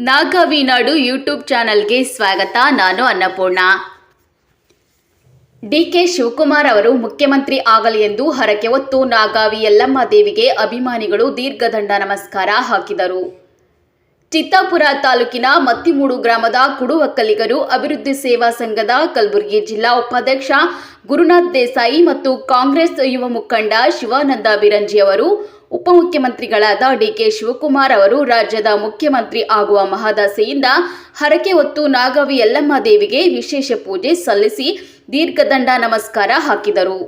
ನಾಗಾವಿ ನಾಡು YouTube ಚಾನಲ್ಗೆ ಸ್ವಾಗತ. ನಾನು ಅನ್ನಪೂರ್ಣ. ಡಿಕೆ ಶಿವಕುಮಾರ್ ಅವರು ಮುಖ್ಯಮಂತ್ರಿ ಆಗಲಿ ಎಂದು ಹರಕೆ ಹೊತ್ತು ನಾಗಾವಿ ಯಲ್ಲಮ್ಮ ದೇವಿಗೆ ಅಭಿಮಾನಿಗಳು ದೀರ್ಘದಂಡ ನಮಸ್ಕಾರ ಹಾಕಿದರು. ಚಿತ್ತಾಪುರ ತಾಲೂಕಿನ ಮತ್ತಿಮೂಡು ಗ್ರಾಮದ ಕುಡುವಕ್ಕಲಿಗರು ಅಭಿವೃದ್ಧಿ ಸೇವಾ ಸಂಘದ ಕಲಬುರಗಿ ಜಿಲ್ಲಾ ಉಪಾಧ್ಯಕ್ಷ ಗುರುನಾಥ್ ದೇಸಾಯಿ ಮತ್ತು ಕಾಂಗ್ರೆಸ್ ಯುವ ಮುಖಂಡ ಶಿವಾನಂದ ಬಿರಂಜಿ ಅವರು ಉಪಮುಖ್ಯಮಂತ್ರಿಗಳಾದ ಡಿಕೆ ಶಿವಕುಮಾರ್ ಅವರು ರಾಜ್ಯದ ಮುಖ್ಯಮಂತ್ರಿ ಆಗುವ ಮಹದಾಸೆಯಿಂದ ಹರಕೆ ಹೊತ್ತು ನಾಗಾವಿ ಯಲ್ಲಮ್ಮ ದೇವಿಗೆ ವಿಶೇಷ ಪೂಜೆ ಸಲ್ಲಿಸಿ ದೀರ್ಘದಂಡ ನಮಸ್ಕಾರ ಹಾಕಿದರು.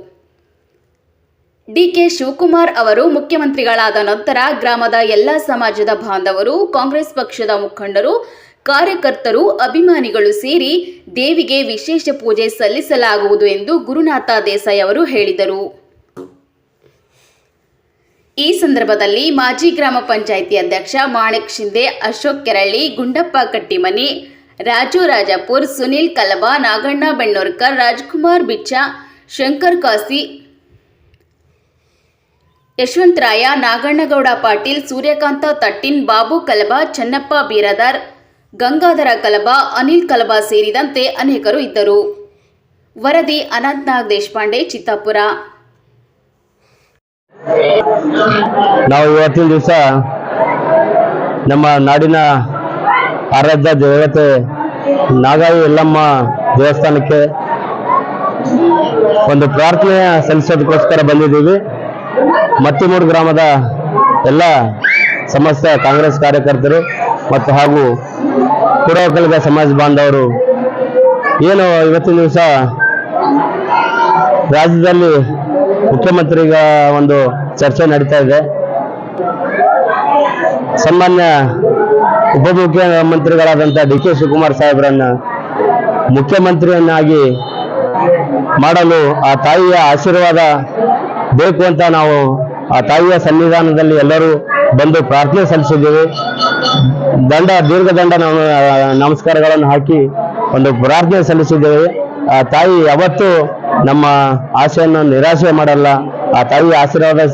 ಡಿಕೆ ಶಿವಕುಮಾರ್ ಅವರು ಮುಖ್ಯಮಂತ್ರಿಗಳಾದ ನಂತರ ಗ್ರಾಮದ ಎಲ್ಲ ಸಮಾಜದ ಬಾಂಧವರು, ಕಾಂಗ್ರೆಸ್ ಪಕ್ಷದ ಮುಖಂಡರು, ಕಾರ್ಯಕರ್ತರು, ಅಭಿಮಾನಿಗಳು ಸೇರಿ ದೇವಿಗೆ ವಿಶೇಷ ಪೂಜೆ ಸಲ್ಲಿಸಲಾಗುವುದು ಎಂದು ಗುರುನಾಥ ದೇಸಾಯಿ ಅವರು ಹೇಳಿದರು. ಈ ಸಂದರ್ಭದಲ್ಲಿ ಮಾಜಿ ಗ್ರಾಮ ಪಂಚಾಯಿತಿ ಅಧ್ಯಕ್ಷ ಮಾಣಿಕ್ ಶಿಂದೆ, ಅಶೋಕ್ ಕೆರಳ್ಳಿ, ಗುಂಡಪ್ಪ ಕಟ್ಟಿಮನಿ, ರಾಜು ರಾಜಪುರ್, ಸುನಿಲ್ ಕಲಬ, ನಾಗಣ್ಣ ಬೆಣ್ಣೂರ್ಕರ್, ರಾಜ್ಕುಮಾರ್ ಬಿಚ್ಚ, ಶಂಕರ್ ಕಾಸಿ, ಯಶವಂತರಾಯ, ನಾಗಣ್ಣಗೌಡ ಪಾಟೀಲ್, ಸೂರ್ಯಕಾಂತ ತಟ್ಟಿನ್, ಬಾಬು ಕಲಬ, ಚನ್ನಪ್ಪ ಬೀರದಾರ್, ಗಂಗಾಧರ ಕಲಬ, ಅನಿಲ್ ಕಲಬ ಸೇರಿದಂತೆ ಅನೇಕರು ಇದ್ದರು. ವರದಿ ಅನಂತನಾಗ್ ದೇಶಪಾಂಡೆ, ಚಿತ್ತಾಪುರ. ನಾವು ಇವತ್ತಿನ ದಿವಸ ನಮ್ಮ ನಾಡಿನ ಆರಾಧ್ಯ ದೇವತೆ ನಾಗಾವಿ ಯಲ್ಲಮ್ಮ ದೇವಸ್ಥಾನಕ್ಕೆ ಒಂದು ಪ್ರಾರ್ಥನೆ ಸಲ್ಲಿಸೋದಕ್ಕೋಸ್ಕರ ಬಂದಿದ್ದೀವಿ. ಮತ್ತಿಮೂಡು ಗ್ರಾಮದ ಎಲ್ಲ ಸಮಸ್ತ ಕಾಂಗ್ರೆಸ್ ಕಾರ್ಯಕರ್ತರು ಮತ್ತು ಹಾಗೂ ಕುಡುವಕ್ಕಲಿಗ ಸಮಾಜ ಬಾಂಧವರು ಏನು ಇವತ್ತಿನ ದಿವಸ ರಾಜ್ಯದಲ್ಲಿ ಮುಖ್ಯಮಂತ್ರಿಗಳ ಒಂದು ಚರ್ಚೆ ನಡೀತಾ ಇದೆ. ಸನ್ಮಾನ್ಯ ಉಪಮುಖ್ಯಮಂತ್ರಿಗಳಾದಂಥ ಡಿ ಕೆ ಶಿವಕುಮಾರ್ ಸಾಹೇಬರನ್ನ ಮುಖ್ಯಮಂತ್ರಿಯನ್ನಾಗಿ ಮಾಡಲು ಆ ತಾಯಿಯ ಆಶೀರ್ವಾದ ಬೇಕು ಅಂತ ನಾವು ಆ ತಾಯಿಯ ಸನ್ನಿಧಾನದಲ್ಲಿ ಎಲ್ಲರೂ ಬಂದು ಪ್ರಾರ್ಥನೆ ಸಲ್ಲಿಸಿದ್ದೀವಿ. ದೀರ್ಘದಂಡ ನಮಸ್ಕಾರಗಳನ್ನು ಹಾಕಿ ಒಂದು ಪ್ರಾರ್ಥನೆ ಸಲ್ಲಿಸಿದ್ದೇವೆ. ಆ ತಾಯಿ ಯಾವತ್ತೂ ನಮ್ಮ ಆಸೆಯನ್ನು ನಿರಾಶೆ ಮಾಡಲ್ಲ. ಆ ತಾಯಿಯ ಆಶೀರ್ವಾದ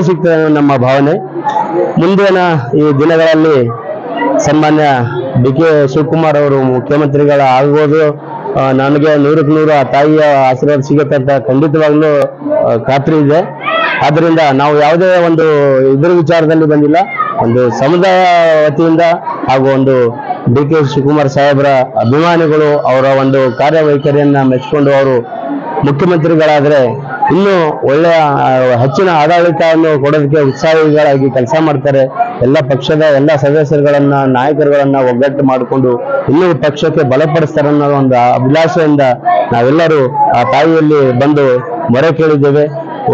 ಸಿಗ್ತದೆ ನಮ್ಮ ಭಾವನೆ. ಮುಂದಿನ ಈ ದಿನಗಳಲ್ಲಿ ಸನ್ಮಾನ್ಯ ಡಿ ಕೆ ಶಿವಕುಮಾರ್ ಅವರು ಮುಖ್ಯಮಂತ್ರಿಗಳ ಆಗ್ಬೋದು. ನನಗೆ 100ಕ್ಕೆ 100 ಆ ತಾಯಿಯ ಆಶೀರ್ವಾದ ಸಿಗುತ್ತೆ ಅಂತ ಖಂಡಿತವಾಗ್ಲೂ ಖಾತ್ರಿ ಇದೆ. ಆದ್ದರಿಂದ ನಾವು ಯಾವುದೇ ಒಂದು ಇದ್ರ ವಿಚಾರದಲ್ಲಿ ಬಂದಿಲ್ಲ. ಒಂದು ಸಮುದಾಯ ವತಿಯಿಂದ ಹಾಗೂ ಒಂದು ಡಿ ಕೆ ಶಿವಕುಮಾರ್ ಸಾಹೇಬರ ಅಭಿಮಾನಿಗಳು ಅವರ ಒಂದು ಕಾರ್ಯವೈಖರಿಯನ್ನ ಮೆಚ್ಚಿಕೊಂಡು ಅವರು ಮುಖ್ಯಮಂತ್ರಿಗಳಾದರೆ ಇನ್ನೂ ಒಳ್ಳೆಯ ಹೆಚ್ಚಿನ ಆಡಳಿತವನ್ನು ಕೊಡೋದಕ್ಕೆ ಉತ್ಸಾಹಿಗಳಾಗಿ ಕೆಲಸ ಮಾಡ್ತಾರೆ. ಎಲ್ಲ ಪಕ್ಷದ ಎಲ್ಲ ಸದಸ್ಯರುಗಳನ್ನ, ನಾಯಕರುಗಳನ್ನ ಒಗ್ಗಟ್ಟು ಮಾಡಿಕೊಂಡು ಇನ್ನೂ ಪಕ್ಷಕ್ಕೆ ಬಲಪಡಿಸ್ತಾರೆ ಅನ್ನೋ ಒಂದು ಅಭಿಲಾಷೆಯಿಂದ ನಾವೆಲ್ಲರೂ ಆ ತಾಯಿಯಲ್ಲಿ ಬಂದು ಮೊರೆ ಕೇಳಿದ್ದೇವೆ.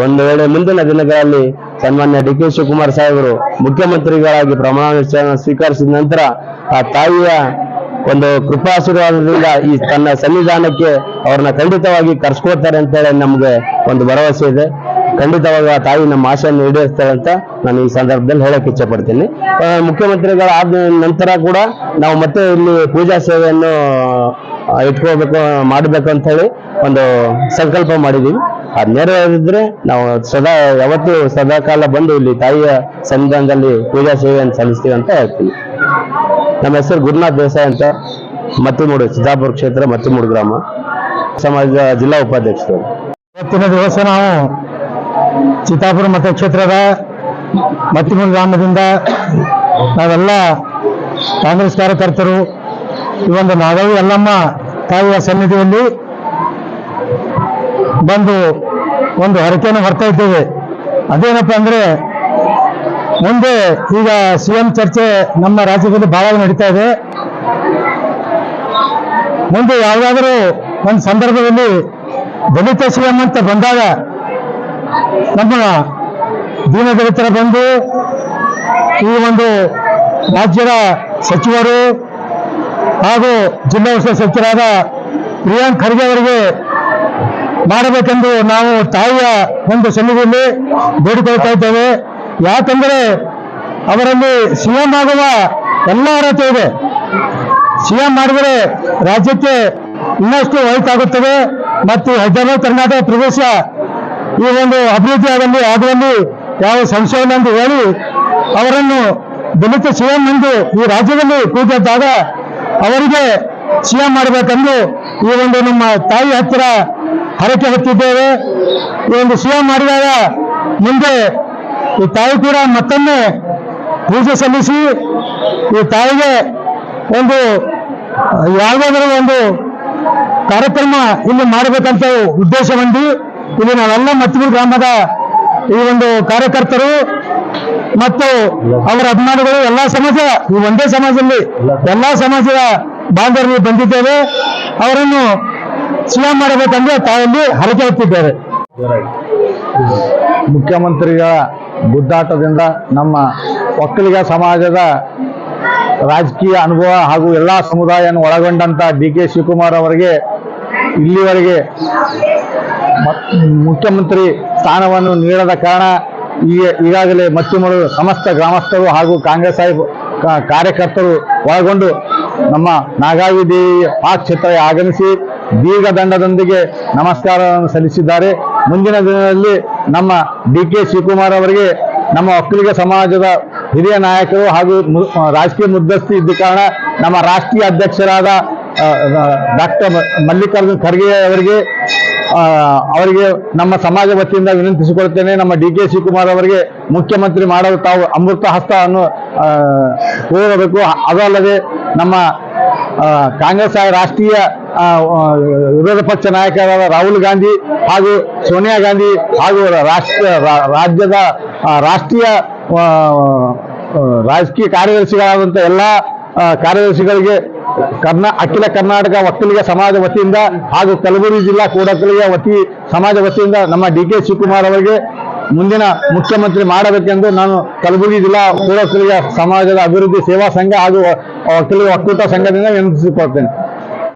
ಒಂದು ವೇಳೆ ಮುಂದಿನ ದಿನಗಳಲ್ಲಿ ಸನ್ಮಾನ್ಯ ಡಿ ಕೆ ಶಿವಕುಮಾರ್ ಸಾಹೇಬರು ಮುಖ್ಯಮಂತ್ರಿಗಳಾಗಿ ಪ್ರಮಾಣ ಸ್ವೀಕರಿಸಿದ ನಂತರ ಆ ತಾಯಿಯ ಒಂದು ಕೃಪಾಶೀರ್ವಾದದಿಂದ ಈ ತನ್ನ ಸನ್ನಿಧಾನಕ್ಕೆ ಅವ್ರನ್ನ ಖಂಡಿತವಾಗಿ ಕರ್ಸ್ಕೊಳ್ತಾರೆ ಅಂತೇಳಿ ನಮ್ಗೆ ಒಂದು ಭರವಸೆ ಇದೆ. ಖಂಡಿತವಾಗಿ ಆ ತಾಯಿ ನಮ್ಮ ಆಶೆಯನ್ನು ಈಡೇರಿಸ್ತಾರೆ ಅಂತ ನಾನು ಈ ಸಂದರ್ಭದಲ್ಲಿ ಹೇಳಕ್ ಇಚ್ಛೆ ಪಡ್ತೀನಿ. ಮುಖ್ಯಮಂತ್ರಿಗಳಾದ ನಂತರ ಕೂಡ ನಾವು ಮತ್ತೆ ಇಲ್ಲಿ ಪೂಜಾ ಸೇವೆಯನ್ನು ಇಟ್ಕೋಬೇಕು, ಮಾಡಬೇಕು ಅಂತ ಹೇಳಿ ಒಂದು ಸಂಕಲ್ಪ ಮಾಡಿದೀವಿ. ಅದು ನೆರವೇರಿದ್ರೆ ನಾವು ಯಾವತ್ತೂ ಸದಾಕಾಲ ಬಂದು ಇಲ್ಲಿ ತಾಯಿಯ ಸನ್ನಿಧಾನದಲ್ಲಿ ಪೂಜಾ ಸೇವೆಯನ್ನು ಸಲ್ಲಿಸ್ತೀವಿ ಅಂತ ಹೇಳ್ತೀನಿ. ನಮ್ಮ ಹೆಸರು ಗುರುನಾಥ್ ದೇಸಾಯಿ ಅಂತ, ಮತ್ತಿಮೂಡು, ಚಿತ್ತಾಪುರ ಕ್ಷೇತ್ರ, ಮತ್ತಿಮೂಡು ಗ್ರಾಮ ಸಮಾಜದ ಜಿಲ್ಲಾ ಉಪಾಧ್ಯಕ್ಷರು. ಇವತ್ತಿನ ದಿವಸ ನಾವು ಚಿತ್ತಾಪುರ ಮತಕ್ಷೇತ್ರದ ಮತ್ತಿಮೂಡು ಗ್ರಾಮದಿಂದ ನಾವೆಲ್ಲ ಕಾಂಗ್ರೆಸ್ ಕಾರ್ಯಕರ್ತರು ಈ ಒಂದು ನಾಗಾವಿ ಯಲ್ಲಮ್ಮ ತಾಯಿಯ ಸನ್ನಿಧಿಯಲ್ಲಿ ಬಂದು ಒಂದು ಹರಕೆಯನ್ನು ಹೊರ್ತಾ ಇದ್ದೇವೆ. ಅದೇನಪ್ಪ ಅಂದ್ರೆ, ಮುಂದೆ ಈಗ ಸಿಎಂ ಚರ್ಚೆ ನಮ್ಮ ರಾಜ್ಯದಲ್ಲಿ ಬಹಳ ನಡೀತಾ ಇದೆ. ಮುಂದೆ ಯಾವುದಾದ್ರೂ ಒಂದು ಸಂದರ್ಭದಲ್ಲಿ ದಲಿತ ಸಿಎಂ ಅಂತ ಬಂದಾಗ ನಮ್ಮ ದೀನದಲಿತರ ಬಂದು ಈ ಒಂದು ರಾಜ್ಯದ ಸಚಿವರು ಹಾಗೂ ಜಿಲ್ಲಾ ಉಸ್ತುವಾರಿ ಸಚಿವರಾದ ಪ್ರಿಯಾಂಕ್ ಖರ್ಗೆ ಅವರಿಗೆ ಮಾಡಬೇಕೆಂದು ನಾವು ತಾಯಿಯ ಒಂದು ಸನ್ನಿಧಿಯಲ್ಲಿ ಬೇಡಿಕೊಳ್ತಾ ಇದ್ದೇವೆ. ಯಾಕಂದರೆ ಅವರಲ್ಲಿ ಸಿಎಂ ಆಗುವ ಎಲ್ಲ ಅರ್ಹತೆ ಇದೆ. ಸಿಎಂ ಮಾಡಿದರೆ ರಾಜ್ಯಕ್ಕೆ ಇನ್ನಷ್ಟು ಒಳಿತಾಗುತ್ತದೆ ಮತ್ತು ಹೈದರಾಬಾದ್ ಕರ್ನಾಟಕ ಪ್ರದೇಶ ಈ ಒಂದು ಅಭಿವೃದ್ಧಿ ಆಗುವಲ್ಲಿ ಯಾವ ಸಂಶಯವಿಲ್ಲ ಎಂದು ಹೇಳಿ ಅವರನ್ನು ದಲಿತ ಸಿಎಂ ಎಂದು ಈ ರಾಜ್ಯದಲ್ಲಿ ಕೂತಿದ್ದಾಗ ಅವರಿಗೆ ಸಿಎಂ ಮಾಡಬೇಕೆಂದು ಈ ಒಂದು ನಮ್ಮ ತಾಯಿ ಹತ್ತಿರ ಹರಕೆ ಹೊತ್ತಿದ್ದೇವೆ. ಈ ಒಂದು ಸಿಎಂ ಮಾಡಿದಾಗ ಮುಂದೆ ಈ ತಾಯಿ ಕೂಡ ಮತ್ತೊಮ್ಮೆ ಪೂಜೆ ಸಲ್ಲಿಸಿ ಈ ತಾಯಿಗೆ ಒಂದು ಯಾವುದಾದರೂ ಒಂದು ಕಾರ್ಯಕ್ರಮ ಇಲ್ಲಿ ಮಾಡಬೇಕಂತ ಉದ್ದೇಶ ಹೊಂದಿ ಇಲ್ಲಿ ನಾವೆಲ್ಲ ಮತ್ತಿಮೂರು ಗ್ರಾಮದ ಈ ಒಂದು ಕಾರ್ಯಕರ್ತರು ಮತ್ತು ಅವರ ಅಭಿಮಾನಿಗಳು ಎಲ್ಲಾ ಸಮಾಜ, ಈ ಒಂದೇ ಸಮಾಜದಲ್ಲಿ ಎಲ್ಲಾ ಸಮಾಜದ ಬಾಂಧವರಿಗೆ ಬಂದಿದ್ದೇವೆ. ಅವರನ್ನು ಸಿಎಂ ಮಾಡಬೇಕೆಂದು ತಾಯಲ್ಲಿ ಹರಕೆ ಹೊತ್ತಿದ್ದೇವೆ. ಮುಖ್ಯಮಂತ್ರಿಗಳ ಗುದ್ದಾಟದಿಂದ ನಮ್ಮ ಒಕ್ಕಲಿಗ ಸಮಾಜದ ರಾಜಕೀಯ ಅನುಭವ ಹಾಗೂ ಎಲ್ಲ ಸಮುದಾಯವನ್ನು ಒಳಗೊಂಡಂತ ಡಿ.ಕೆ. ಶಿವಕುಮಾರ್ ಅವರಿಗೆ ಇಲ್ಲಿವರೆಗೆ ಮುಖ್ಯಮಂತ್ರಿ ಸ್ಥಾನವನ್ನು ನೀಡದ ಕಾರಣ ಈಗಾಗಲೇ ಮತ್ತಿಮೂರು ಸಮಸ್ತ ಗ್ರಾಮಸ್ಥರು ಹಾಗೂ ಕಾಂಗ್ರೆಸ್ ಕಾರ್ಯಕರ್ತರು ಒಳಗೊಂಡು ನಮ್ಮ ನಾಗಾವಿ ದೇವಿ ಕ್ಷೇತ್ರಕ್ಕೆ ಆಗಮಿಸಿ ದೀರ್ಘದಂಡದೊಂದಿಗೆ ನಮಸ್ಕಾರವನ್ನು ಸಲ್ಲಿಸಿದ್ದಾರೆ. ಮುಂದಿನ ದಿನದಲ್ಲಿ ನಮ್ಮ ಡಿ.ಕೆ. ಶಿವಕುಮಾರ್ ಅವರಿಗೆ ನಮ್ಮ ಒಕ್ಕಲಿಗ ಸಮಾಜದ ಹಿರಿಯ ನಾಯಕರು ಹಾಗೂ ರಾಜಕೀಯ ಮುದ್ದಸ್ತಿ ಇದ್ದ ಕಾರಣ ನಮ್ಮ ರಾಷ್ಟ್ರೀಯ ಅಧ್ಯಕ್ಷರಾದ ಡಾಕ್ಟರ್ ಮಲ್ಲಿಕಾರ್ಜುನ್ ಖರ್ಗೆ ಅವರಿಗೆ ನಮ್ಮ ಸಮಾಜ ವತಿಯಿಂದ ವಿನಂತಿಸಿಕೊಳ್ಳುತ್ತೇನೆ. ನಮ್ಮ ಡಿ.ಕೆ. ಶಿವಕುಮಾರ್ ಅವರಿಗೆ ಮುಖ್ಯಮಂತ್ರಿ ಮಾಡಲು ತಾವು ಅಮೃತ ಹಸ್ತವನ್ನು ಕೋರಬೇಕು. ಅದಲ್ಲದೆ ನಮ್ಮ ಕಾಂಗ್ರೆಸ್ ರಾಷ್ಟ್ರೀಯ ವಿರೋಧ ಪಕ್ಷ ನಾಯಕರಾದ ರಾಹುಲ್ ಗಾಂಧಿ ಹಾಗೂ ಸೋನಿಯಾ ಗಾಂಧಿ ಹಾಗೂ ರಾಜ್ಯದ ರಾಷ್ಟ್ರೀಯ ರಾಜಕೀಯ ಕಾರ್ಯದರ್ಶಿಗಳಾದಂಥ ಎಲ್ಲ ಕಾರ್ಯದರ್ಶಿಗಳಿಗೆ ಅಖಿಲ ಕರ್ನಾಟಕ ಒಕ್ಕಲಿಗ ಸಮಾಜ ವತಿಯಿಂದ ಹಾಗೂ ಕಲಬುರಗಿ ಜಿಲ್ಲಾ ಕೂಡಕಲಿಗ ಸಮಾಜ ವತಿಯಿಂದ ನಮ್ಮ ಡಿ.ಕೆ. ಶಿವಕುಮಾರ್ ಅವರಿಗೆ ಮುಂದಿನ ಮುಖ್ಯಮಂತ್ರಿ ಮಾಡಬೇಕೆಂದು ನಾನು ಕಲಬುರಗಿ ಜಿಲ್ಲಾ ಕೂಡಕಲಿಗ ಸಮಾಜದ ಅಭಿವೃದ್ಧಿ ಸೇವಾ ಸಂಘ ಹಾಗೂ ಒಕ್ಕಲಿಗ ಒಕ್ಕೂಟ ಸಂಘದಿಂದ ವಿನಂತಿಸಿಕೊಳ್ತೇನೆ.